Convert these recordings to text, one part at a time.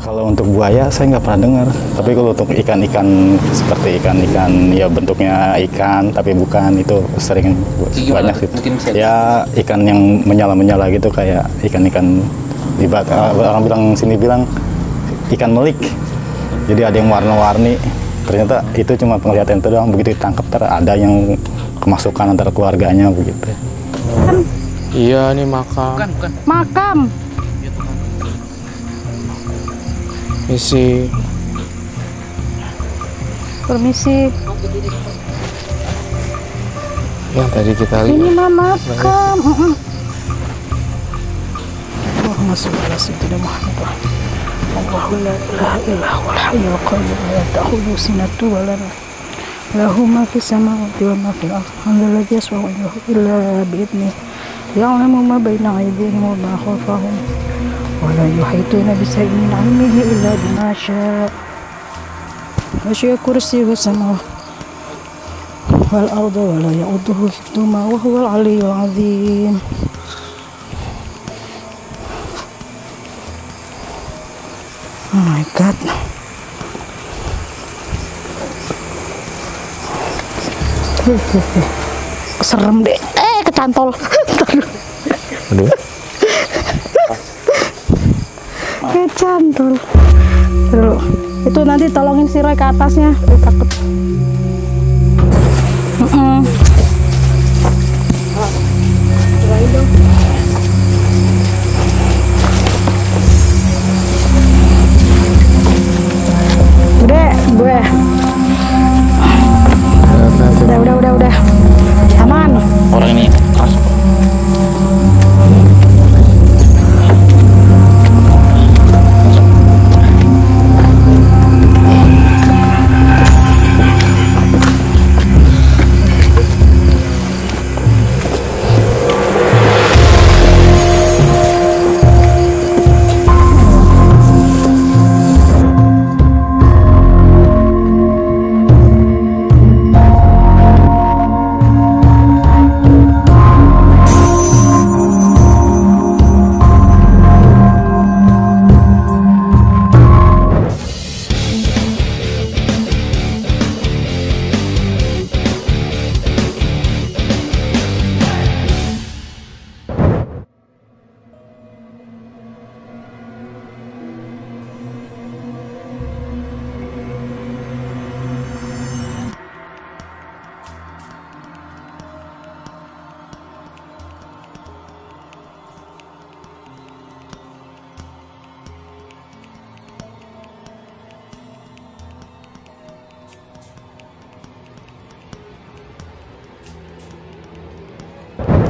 Kalau untuk buaya saya nggak pernah dengar, tapi kalau untuk ikan-ikan seperti ikan-ikan ya bentuknya ikan tapi bukan, itu sering banyak gitu. Ya ikan yang menyala-menyala gitu, kayak ikan-ikan ibarat orang bilang sini bilang ikan melik. Jadi ada yang warna-warni. Ternyata itu cuma penglihatan itu doang, begitu ditangkap ada yang kemasukan antara keluarganya begitu. Iya, ini makam. Bukan. Makam. Misi. Permisi. Yang tadi kita lihat. Ini mah makam. Allahumma sholli ala sayyidina Muhammad. Allahu la ilaha illa huwal hayyul qayyum la ta'khudhuhu sinatun wa la nawm. Lahu ma fis samawati wa ma fil ardi. Alladzi yashfa'u indahu illa bi idnihi. Ya'lamu ma baina aydihim wa ma khalfahum. ولا يحيطون بشيء من علمه إلا بما شاء وسع كرسيه السماوات والأرض ولا يؤوده حفظهما وهو العلي العظيم. Oh my god. Serem deh. Kecantol. Aduh. Kecantol. Dulu. Itu nanti tolongin si Roy ke atasnya. Takut. Udah, gue. Udah. Aman. Orang ini keras.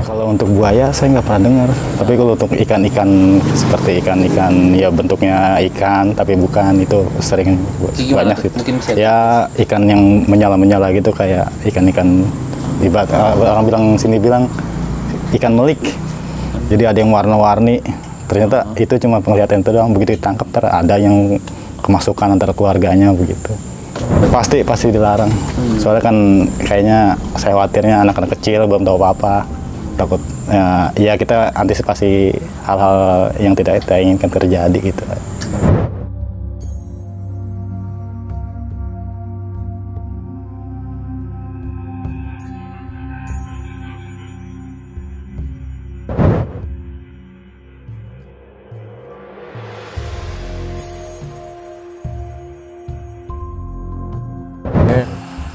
Kalau untuk buaya saya nggak pernah dengar, tapi kalau untuk ikan-ikan seperti ikan-ikan ya bentuknya ikan tapi bukan, itu sering banyak gitu. Ya ikan yang menyala-menyala gitu, kayak ikan-ikan ibarat orang bilang sini bilang ikan melik. Jadi ada yang warna-warni. Ternyata itu cuma penglihatan itu doang, begitu ditangkap ada yang kemasukan antara keluarganya begitu. Pasti dilarang. Soalnya kan kayaknya saya khawatirnya anak-anak kecil belum tahu apa-apa. Takut ya kita antisipasi hal-hal yang tidak kita inginkan terjadi gitu.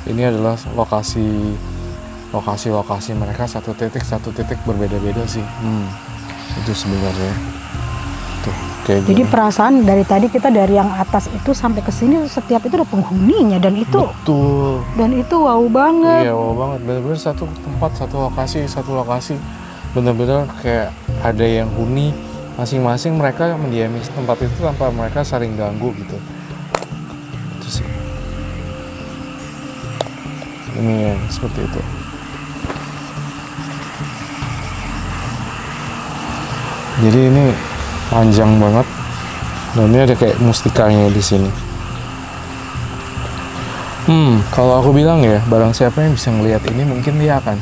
Ini adalah lokasi mereka satu titik berbeda-beda sih. Itu sebenarnya tuh kayak Jadi gini. perasaan dari tadi kita dari yang atas itu sampai ke sini setiap itu ada penghuninya, dan itu Betul. dan itu wow banget. Iya, wow banget. Bener-bener satu tempat, satu lokasi. Bener-bener kayak ada yang huni masing-masing, mereka mendiami tempat itu tanpa mereka saling ganggu gitu. Itu sih. Ini yang seperti itu. Jadi ini panjang banget, dan ini ada kayak mustikanya di sini. Kalau aku bilang ya, barang siapa yang bisa ngelihat ini, mungkin dia akan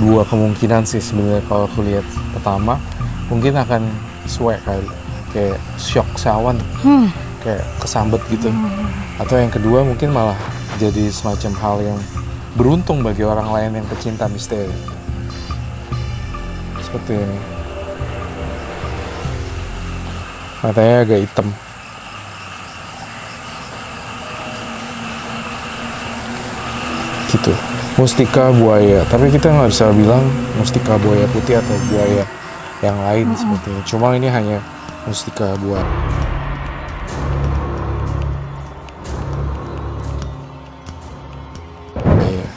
dua kemungkinan sih sebenarnya. Kalau aku lihat, pertama mungkin akan suwe kali, kayak shock sawan, kayak kesambet gitu. Atau yang kedua mungkin malah jadi semacam hal yang beruntung bagi orang lain yang pecinta misteri. Seperti ini. Matanya agak hitam. Gitu. Mustika buaya. Tapi kita nggak bisa bilang mustika buaya putih atau buaya yang lain seperti ini. Cuma ini hanya mustika buaya.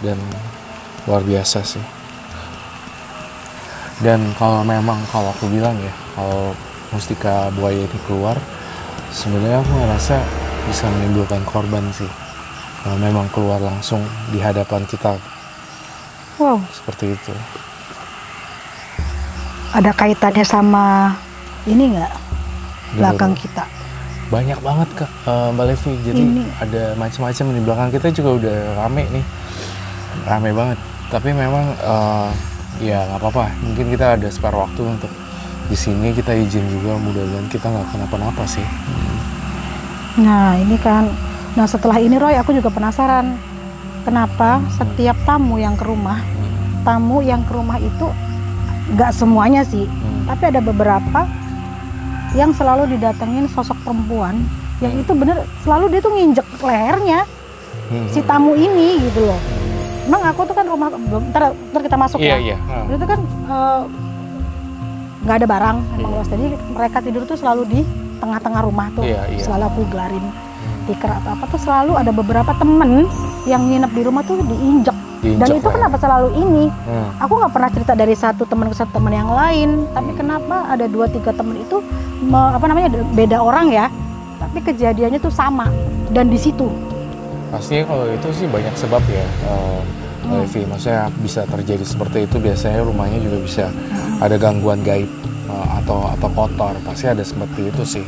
Dan luar biasa sih. Dan kalau aku bilang ya, kalau mustika buaya ini keluar, sebenarnya aku ngerasa bisa menimbulkan korban sih. Kalau memang keluar langsung di hadapan kita. Wow. Seperti itu. Ada kaitannya sama ini nggak? Belakang kita. Banyak banget Kak, Mbak Levi. Jadi ada macam-macam di belakang kita juga udah rame nih. Rame banget. Tapi memang ya nggak apa-apa. Mungkin kita ada spare waktu untuk di sini, kita izin juga, mudah-mudahan kita nggak kenapa-napa sih. Nah ini kan, nah setelah ini Roy aku juga penasaran kenapa setiap tamu yang ke rumah itu nggak semuanya sih, tapi ada beberapa yang selalu didatengin sosok perempuan yang itu bener selalu dia tuh nginjek lehernya si tamu ini gitu loh. Emang aku tuh kan rumah, ntar kita masuk ya. Itu kan nggak ada barang, emang luas. Jadi mereka tidur tuh selalu di tengah-tengah rumah tuh, selalu aku gelarin tikar atau apa tuh selalu ada beberapa temen yang nginep di rumah tuh diinjek. Dan itu kenapa selalu ini? Aku nggak pernah cerita dari satu teman ke satu teman yang lain, tapi kenapa ada 2-3 temen itu beda orang ya, tapi kejadiannya tuh sama dan di situ. Pastinya kalau itu sih banyak sebab ya, Levi. Maksudnya bisa terjadi seperti itu. Biasanya rumahnya juga bisa ada gangguan gaib atau kotor. Pasti ada seperti itu sih.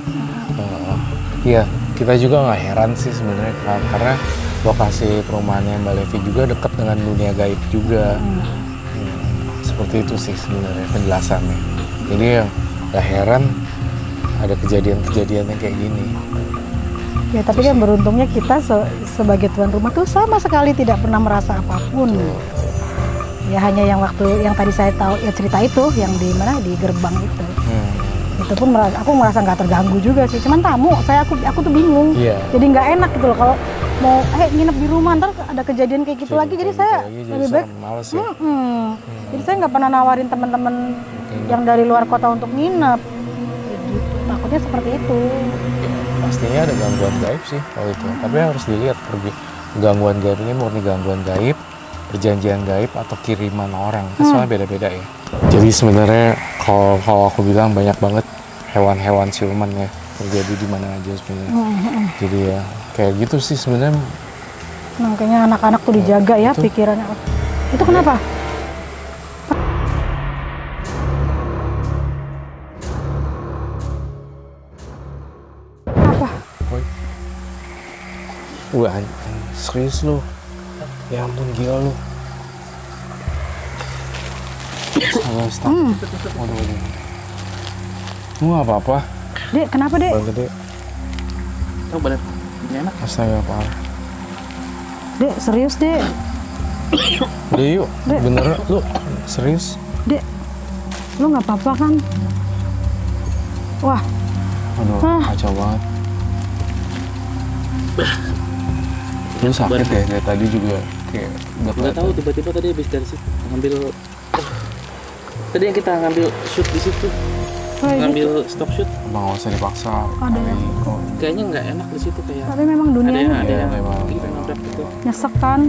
Iya, kita juga nggak heran sih sebenarnya karena lokasi perumahannya Mbak Levi juga dekat dengan dunia gaib juga. Seperti itu sih sebenarnya penjelasannya. Jadi ya nggak heran ada kejadian-kejadian yang kayak gini. Ya tapi kan beruntungnya kita sebagai tuan rumah tuh sama sekali tidak pernah merasa apapun. Ya hanya yang waktu yang tadi saya tahu ya cerita itu yang di mana di gerbang itu. Itu pun aku merasa nggak terganggu juga sih. Cuman tamu aku tuh bingung. Jadi nggak enak gitu loh kalau mau nginep di rumah ntar ada kejadian kayak gitu lagi. Jadi saya lebih baik. Ya? Jadi saya nggak pernah nawarin teman-teman yang dari luar kota untuk nginep. Gitu. Takutnya seperti itu. Pastinya ada gangguan gaib sih kalau itu. Tapi harus dilihat gangguan gaib ini murni gangguan gaib, perjanjian gaib atau kiriman orang. Soalnya beda-beda ya. Jadi sebenarnya kalau aku bilang banyak banget hewan-hewan siluman ya terjadi di mana aja sebenarnya. Jadi ya kayak gitu sih sebenarnya. Makanya anak-anak tuh dijaga ya itu, pikirannya. Itu kenapa? Wah, serius lu? Ya ampun, gila lu. Stop. Waduh. Lu gak apa-apa? Dek, kenapa Dek? Bang Gede. Tahu badan ini enak. Astaga, parah. Dek, serius Dek. Udah yuk, Dek. Bener lu, serius. Dek, lu gak apa-apa kan? Wah. Aduh, kacau banget. Lu sakit ya, dari tadi juga kayak nggak tahu tiba-tiba tadi habis dari situ ngambil tadi yang kita ngambil shoot di situ ngambil stock shoot. Bang nggak usah dipaksa. Kayaknya nggak enak di situ kayak. Tapi memang dunia ada yang gitu nabrak gitu. Nyesek kan.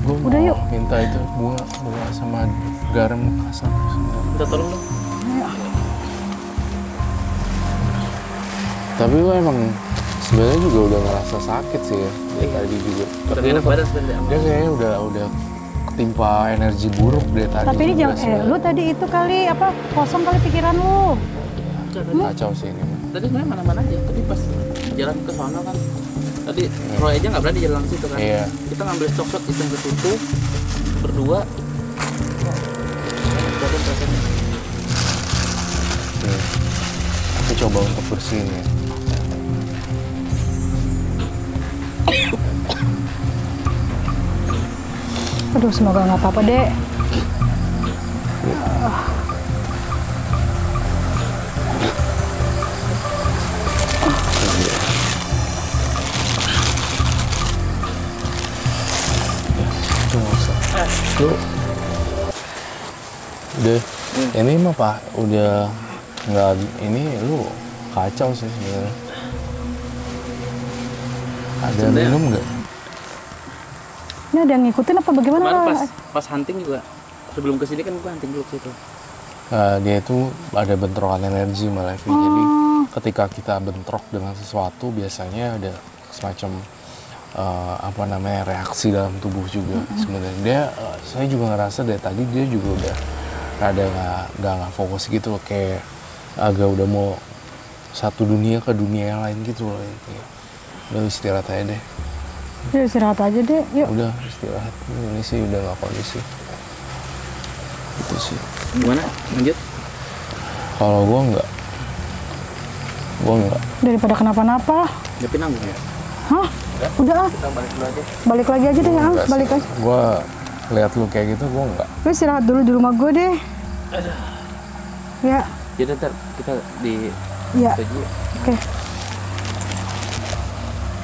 Udah yuk. Minta itu bunga sama garam kasar. Minta tolong dong. Tapi lu emang sebenarnya juga udah ngerasa sakit sih ya. Tadi juga. Udah enak badan sebenarnya. Dia kayaknya udah ketimpa energi buruk dari tadi. Tapi ini jangan lu tadi itu kali kosong kali pikiran lu. Kacau sih ini. Tadi sebenarnya mana-mana aja. Tadi pas jalan ke sana kan. Tadi Roy aja nggak berani jalan situ kan. Iya. Kita ngambil stock shot itu ke situ berdua. Aku coba untuk bersihin ya. Aduh, semoga nggak apa-apa, Dek. Itu nggak usah. Lu udah ini mah Pak, udah nggak ini lu kacau sih sebenarnya. Ada minum nggak? Ini ada yang ngikutin apa bagaimana? Kemarin pas hunting juga, sebelum kesini kan gua hunting dulu ke situ. Dia itu ada bentrokan energi malah. Jadi ketika kita bentrok dengan sesuatu biasanya ada semacam apa namanya reaksi dalam tubuh juga. Sebenarnya dia saya juga ngerasa dari tadi dia juga udah rada nggak fokus gitu loh, kayak agak udah mau satu dunia ke dunia yang lain gitu loh. Udah istirahat aja deh. Ya, istirahat aja deh, yuk. Udah istirahat. Ini sih udah nggak kondisi. Itu sih. Gimana? Lanjut? Kalau gua enggak. Daripada kenapa-napa. Tapi nanggung ya? Hah? Udah ah. Kita balik dulu aja. Balik lagi aja deh, Ang. Balik aja. Gua lihat lu kayak gitu, gua enggak. Lu istirahat dulu di rumah gue deh. Ya. Jadi ntar kita di Ya. Oke. Oke.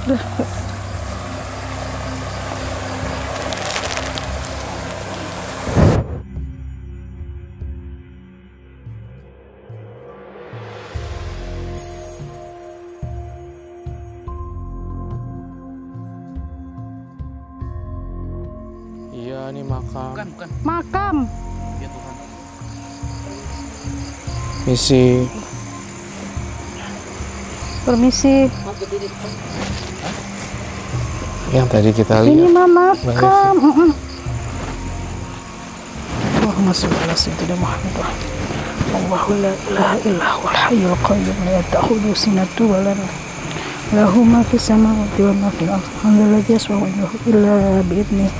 Udah. Iya, nih makam. Bukan. Makam. Ya Tuhan. Misi. Permisi. Yang tadi kita Ini lihat. mah makam. Allahumma sholli ala sayyidina Muhammad. Allahu la ilaha illa huwal hayyul qayyum la ta'khudhuhu sinatun wa la nawm. Lahu ma fis samawati wa ma fil ardi. Alladzi yashfa'u indahu illa bi'idhnihi.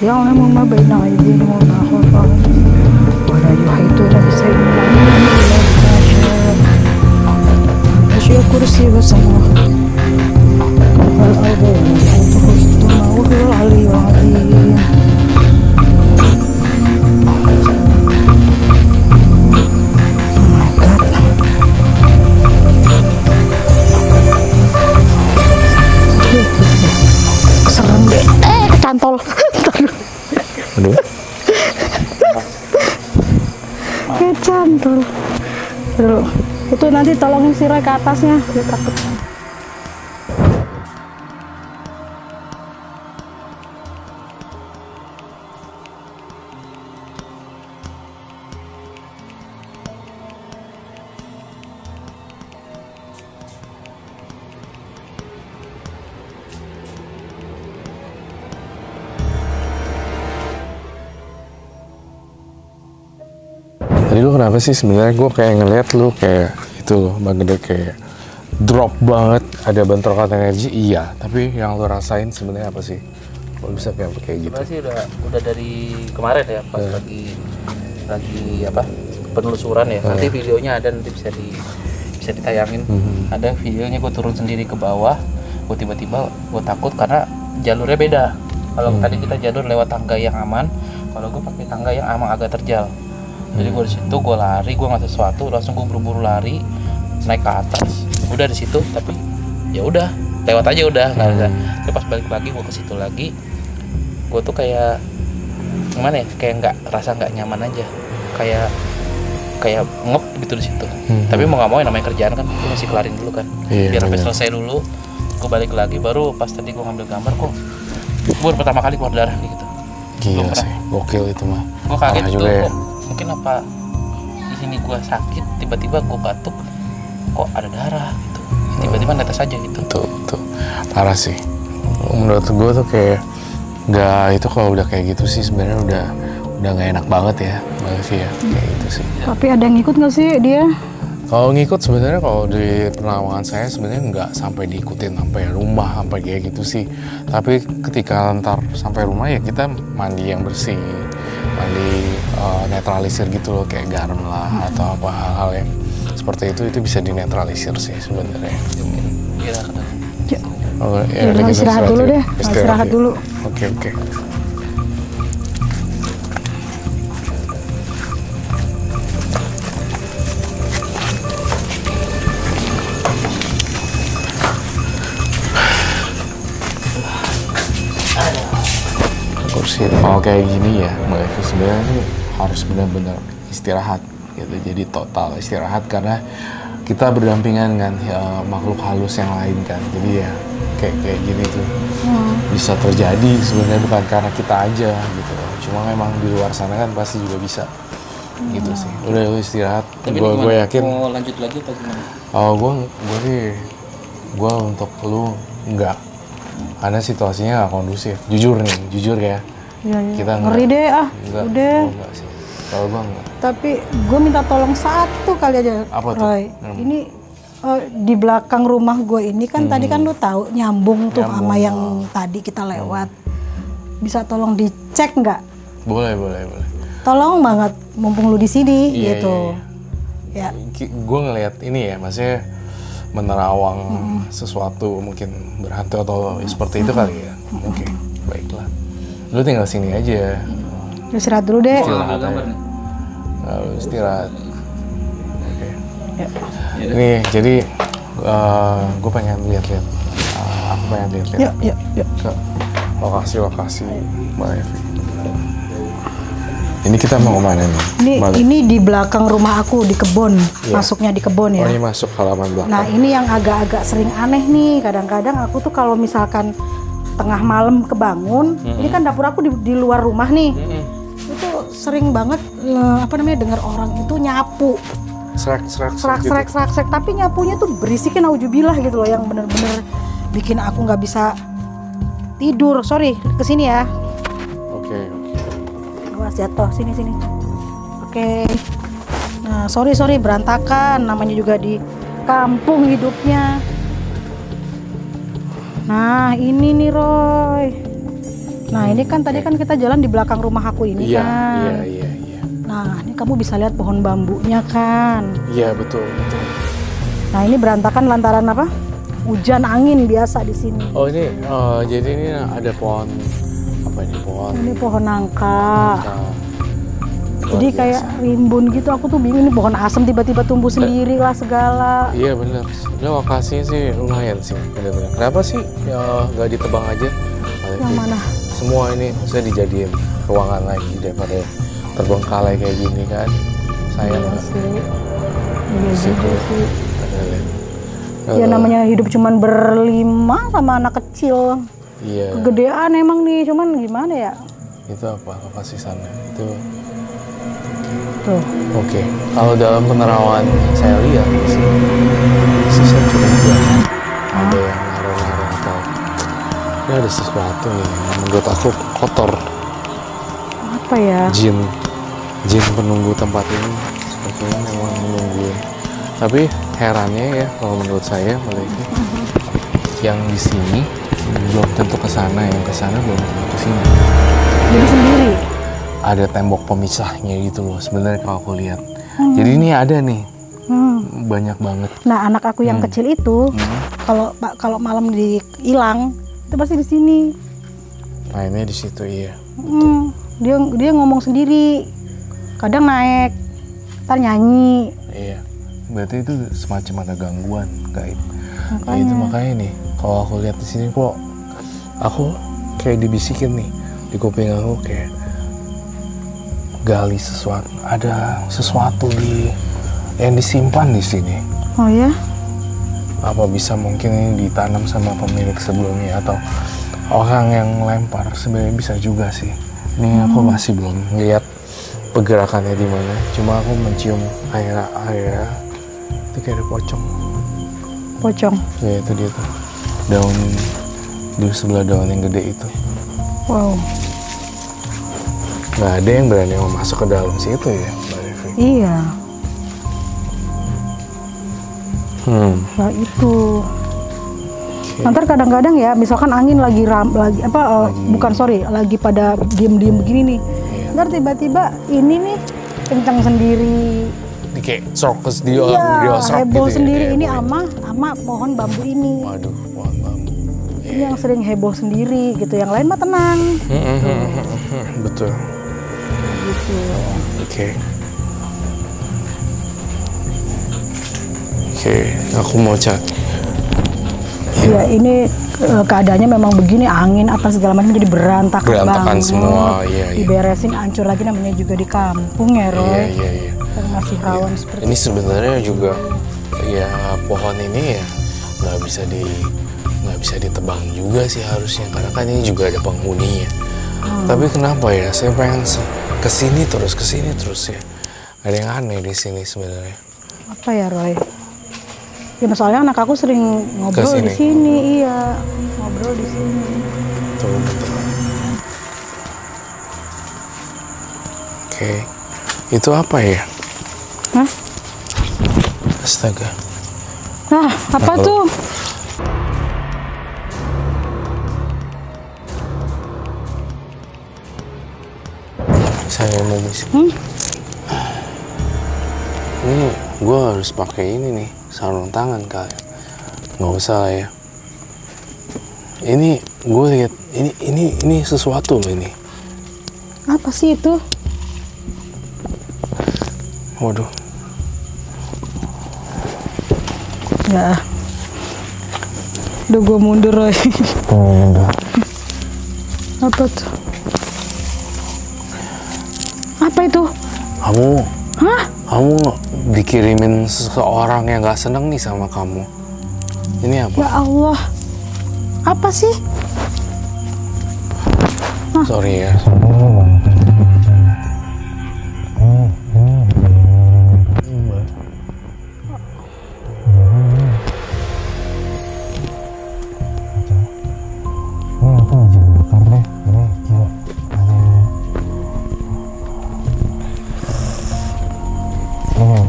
Ya'lamu ma baina aydihim wa ma khalfahum. Wa la yuhituna bi shay'in min 'ilmihi illa bima sha'a. Wasi'a kursiyyuhu as-samawati wal arda wa la yahuduhu hifdhuhuma wa huwal 'aliyyul 'azim. Serem deh. Kecantol. Aduh. Kecantol. Aduh. Itu nanti tolongin si Roy ke atasnya. Dia takut. Tadi lu kenapa sih sebenarnya? Gue kayak ngeliat lu kayak itu loh, Bang Gede, kayak drop banget, ada bentrokan energi. Iya, tapi yang lu rasain sebenarnya apa sih? Kok bisa kayak gitu? Sebenarnya sih udah dari kemarin ya, pas lagi apa penelusuran ya. Nanti videonya ada, nanti bisa ditayangin. Ada videonya gue turun sendiri ke bawah, gue tiba-tiba gue takut karena jalurnya beda. Kalau tadi kita jalur lewat tangga yang aman, kalau gue pakai tangga yang emang agak terjal. Jadi gue di situ gue lari, gue nggak sesuatu, langsung gue buru-buru lari naik ke atas. Udah di situ, tapi ya udah lewat aja udah nggak ada. Terus pas balik lagi gue ke situ lagi, gue tuh kayak gimana ya, kayak nggak nyaman aja, kayak ngep gitu di situ. Tapi mau nggak mau yang namanya kerjaan kan, gue masih kelarin dulu kan, biar sampai selesai dulu. Gue balik lagi, baru pas tadi gue ngambil gambar kok, gue pertama kali keluar darah gitu. Gila sih, gokil itu mah. Gue kaget juga tuh, ya. mungkin apa di sini gue sakit, tiba-tiba gue batuk, kok ada darah gitu, tiba-tiba netes aja gitu. Tuh, parah sih. Menurut gue tuh kayak nggak, itu kalau udah kayak gitu sih sebenarnya udah nggak enak banget ya, Mbak Sih ya, kayak gitu sih. Tapi ada yang ikut nggak sih dia? Kalau ngikut sebenarnya, kalau di penawangan saya sebenarnya nggak sampai diikutin sampai rumah, sampai kayak gitu sih. Tapi ketika ntar sampai rumah ya kita mandi yang bersih, mandi netralisir gitu loh, kayak garam lah atau apa hal-hal yang seperti itu bisa dinetralisir sih sebenarnya. Iya, Oh, ya, istirahat dulu deh. Istirahat dulu. Oke. Kursi kalau kayak gini ya, Mbak Evi, sebenarnya ini harus benar-benar istirahat gitu. Jadi total istirahat karena kita berdampingan dengan makhluk halus yang lain kan. Jadi ya kayak gini tuh bisa terjadi sebenarnya bukan karena kita aja gitu. Cuma memang di luar sana kan pasti juga bisa gitu sih. Udah lu istirahat. Gue yakin. Mau lanjut lagi atau gimana? Oh gue untuk lu enggak. Karena situasinya nggak kondusif. Jujur ya. Iya. Kita ngeri deh enggak, udah. Enggak sih. Kalau gue enggak. Tapi gue minta tolong satu kali aja. Apa tuh? Roy. Ini di belakang rumah gue ini kan tadi kan lu tahu nyambung tuh sama yang tadi kita lewat. Bisa tolong dicek nggak? Boleh. Tolong banget, mumpung lu di sini gitu. Iya. Gue ngelihat ini ya, maksudnya menerawang sesuatu mungkin berhantu atau seperti itu kali ya. Oke, baiklah. Lu tinggal sini aja. Istirahat dulu deh. Istirahat. Oke. Ya. Nih, jadi gue pengen lihat-lihat. Aku pengen lihat-lihat. Yuk. Ke lokasi-lokasi Mbak Evi. Ini kita mau kemana nih? Ini di belakang rumah aku di kebun, masuknya di kebun ya. Oh, ini masuk halaman belakang. Nah ini yang agak-agak sering aneh nih. Kadang-kadang aku tuh kalau misalkan tengah malam kebangun, ini kan dapur aku di luar rumah nih. Itu sering banget dengar orang itu nyapu. Serak. Tapi nyapunya tuh berisiknya naujubillah gitu loh, yang bener-bener bikin aku nggak bisa tidur. Sorry, kesini ya. Oke. Awas jatuh, sini. Oke. Nah, sorry berantakan, namanya juga di kampung hidupnya. Nah, ini nih Roy. Nah, ini kan tadi kan kita jalan di belakang rumah aku ini kan. Iya. Nah, ini kamu bisa lihat pohon bambunya kan. Iya, betul. Nah, ini berantakan lantaran apa? Hujan angin biasa di sini. Oh, ini jadi ini ada pohon apa ini? Ini pohon nangka. Jadi kayak rimbun gitu, aku tuh bingung ini pohon asem tiba-tiba tumbuh sendiri lah segala. Iya benar. Ini lokasinya sih lumayan sih, benar-benar. Kenapa sih nggak ditebang aja? Yang mana? Semua ini saya dijadiin ruangan lagi daripada terbengkalai kayak gini kan. Sayang Iya sih. Ya namanya hidup cuman berlima sama anak kecil. Iya. Kegedean emang nih, cuman gimana ya? Itu apa lokasi sana? Itu tuh. Oke. Kalau dalam penerawan saya lihat di sini, sisanya cukup banyak. Ada yang naruh-naruh atau ini ada sesuatu nih yang menurut aku kotor. Apa ya? Jin penunggu tempat ini sepertinya memang menunggu. Tapi herannya ya kalau menurut saya mereka yang di sini belum tentu ke sana, yang ke sana belum tentu ke sini. Jadi sendiri. Ada tembok pemisahnya gitu loh sebenarnya kalau aku lihat. Jadi ini ada nih. Banyak banget. Nah, anak aku yang kecil itu kalau malam hilang itu pasti di sini. Mainnya di situ iya. Dia ngomong sendiri. Kadang naik, ntar nyanyi. Iya. Berarti itu semacam ada gangguan gaib. Nah, itu makanya nih, kalau aku lihat di sini kok aku kayak dibisikin nih di kuping aku kayak gali sesuatu, ada sesuatu yang disimpan di sini. Oh ya? Apa bisa mungkin ini ditanam sama pemilik sebelumnya atau orang yang lempar? Sebenarnya bisa juga sih. Ini aku masih belum lihat pergerakannya di mana. Cuma aku mencium air itu kayak ada pocong. Pocong? Ya itu dia tuh. Daun di sebelah daun yang gede itu. Wow. Nggak ada yang berani mau masuk ke dalam situ ya, Mbak Devi? Iya. Nah itu. Nanti kadang-kadang ya, misalkan angin lagi pada diem-diem begini nih. Ntar tiba-tiba ini nih kencang sendiri. Di kayak circus dia heboh gitu sendiri ini ama pohon bambu ini. Waduh, pohon bambu. Ini yang sering heboh sendiri gitu, yang lain mah tenang. Betul. Gitu. Oke, aku mau cek. Ya ini keadaannya memang begini, angin apa segala macam jadi berantakan banget. Semua, iya. Diberesin, hancur lagi, namanya juga di kampung ya, Roy. Iya. Yang masih rawan seperti ini sebenarnya juga ya pohon ini ya nggak bisa ditebang juga sih harusnya, karena kan ini juga ada penghuninya. Tapi kenapa ya saya pengen kesini terus ya, ada yang aneh di sini sebenarnya. Apa ya, Roy? Ya soalnya anak aku sering ngobrol di sini, iya, ngobrol di sini. Betul. Oke, itu apa ya? Hah? Astaga. Nah, apa tuh? Saya mau misi. Ini gue harus pakai ini nih, sarung tangan kali. Nggak usah lah ya. Ini gue lihat ini sesuatu loh ini. Apa sih itu? Waduh. Ya. Udah gue mundur, Roy. Apa tuh? Apa itu? Kamu dikirimin seseorang yang gak seneng nih sama kamu. Ini apa? Ya Allah. Apa sih? Sorry ya.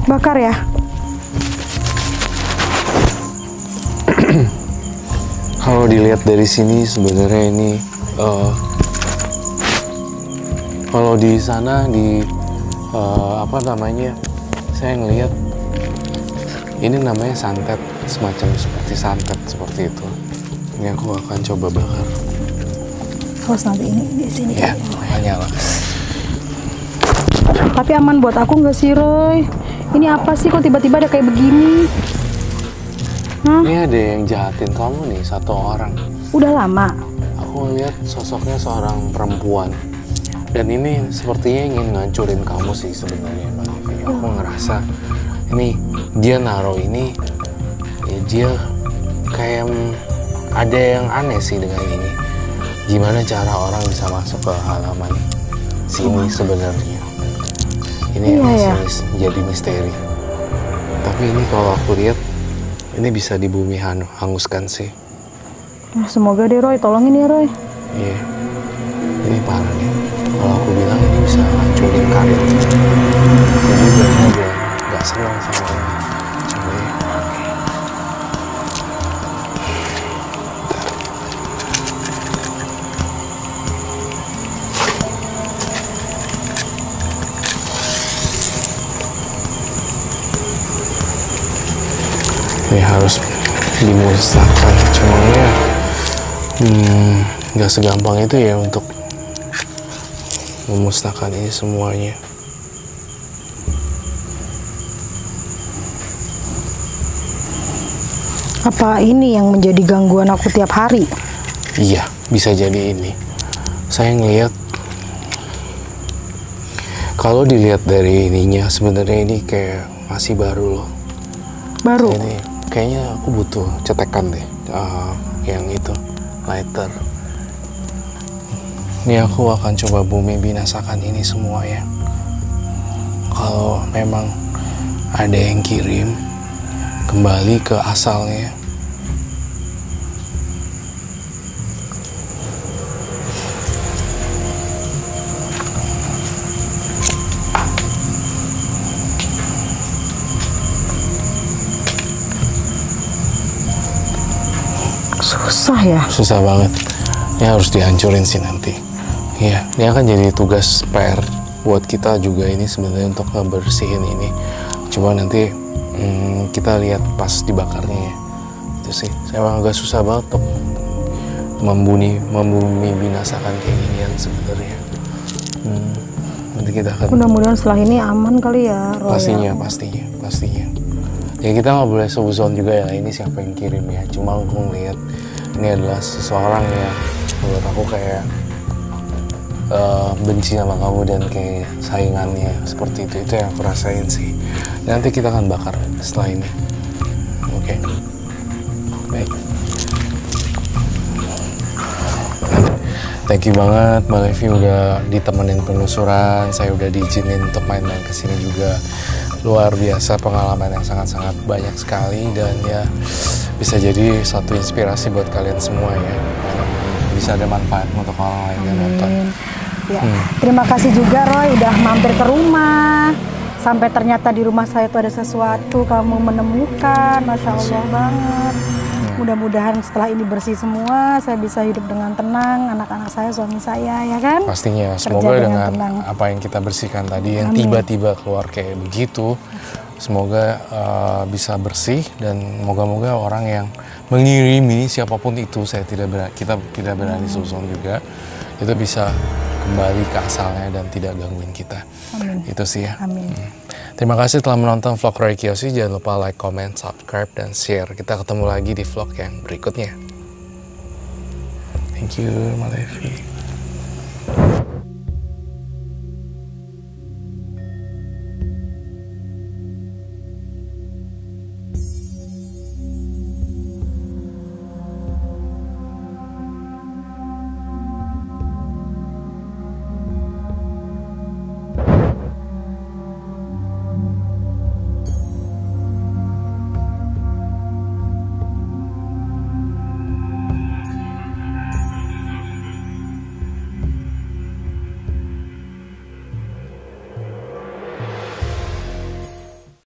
Bakar ya? Kalau dilihat dari sini sebenarnya ini kalau di sana apa namanya, saya ngelihat ini namanya santet, semacam seperti santet seperti itu. Ini aku akan coba bakar. Terus nanti ini di sini. Ya, nyala. Tapi aman buat aku nggak sih, Roy? Ini apa sih kok tiba-tiba ada kayak begini? Ini ada yang jahatin kamu nih, satu orang. Udah lama? Aku lihat sosoknya seorang perempuan. Dan ini sepertinya ingin ngancurin kamu sih sebenarnya, Mbak Livi. Aku ngerasa ini dia naruh ini, ya dia kayak ada yang aneh sih dengan ini. Gimana cara orang bisa masuk ke halaman sini sebenarnya? Ini masih jadi misteri. Tapi ini kalau aku lihat, ini bisa di bumi hanguskan sih. Nah, semoga deh, Roy. Tolongin ya, Roy. Iya. Ini parah nih. Kalau aku bilang ini bisa hancurin karir. Jadi gue gak senang sama ini. Coba ya. Ini harus dimusnahkan, cuma ya nggak segampang itu ya untuk memusnahkan ini semuanya. Apa ini yang menjadi gangguan aku tiap hari? Iya, bisa jadi ini. Saya ngelihat kalau dilihat dari ininya sebenarnya ini kayak masih baru loh. Baru? Ini kayaknya aku butuh cetekan deh, yang itu lighter. Ini aku akan coba bumi binasakan ini semua ya. Kalau memang ada yang kirim, kembali ke asalnya. Susah ya? Susah banget. Ini harus dihancurin sih nanti. Iya, ini akan jadi tugas PR buat kita juga ini sebenarnya untuk ngebersihin ini. Cuma nanti kita lihat pas dibakarnya ya. Itu sih, saya emang agak susah banget tuh membumi binasakan kayak ginian sebenarnya. Nanti kita akan. Mudah-mudahan setelah ini aman kali ya, Roy. Pastinya. Ya kita nggak boleh suzon juga ya, ini siapa yang kirim ya. Cuma aku ngeliat ini adalah seseorang yang menurut aku kayak benci sama kamu dan kayak saingannya seperti itu yang aku rasain sih. Nanti kita akan bakar setelah ini. Oke. Baik. Thank you banget Mbak Levi udah ditemenin penelusuran, saya udah diizinin untuk main-main kesini juga. Luar biasa, pengalaman yang sangat-sangat banyak sekali dan ya bisa jadi suatu inspirasi buat kalian semua ya. Bisa ada manfaat untuk orang lain yang nonton. Ya. Terima kasih juga Roy udah mampir ke rumah. Sampai ternyata di rumah saya itu ada sesuatu kamu menemukan, Masya Allah banget. Mudah-mudahan setelah ini bersih semua, saya bisa hidup dengan tenang, anak-anak saya, suami saya, ya kan? Pastinya, semoga dengan apa yang kita bersihkan tadi, yang tiba-tiba keluar kayak begitu, semoga bisa bersih dan moga-moga orang yang mengirimi siapapun itu, kita tidak berani suzon juga, itu bisa kembali ke asalnya dan tidak gangguin kita. Amin. Itu sih ya. Amin. Terima kasih telah menonton vlog Roy Kiyoshi. Jangan lupa like, comment, subscribe, dan share. Kita ketemu lagi di vlog yang berikutnya. Thank you, Mbak Levi.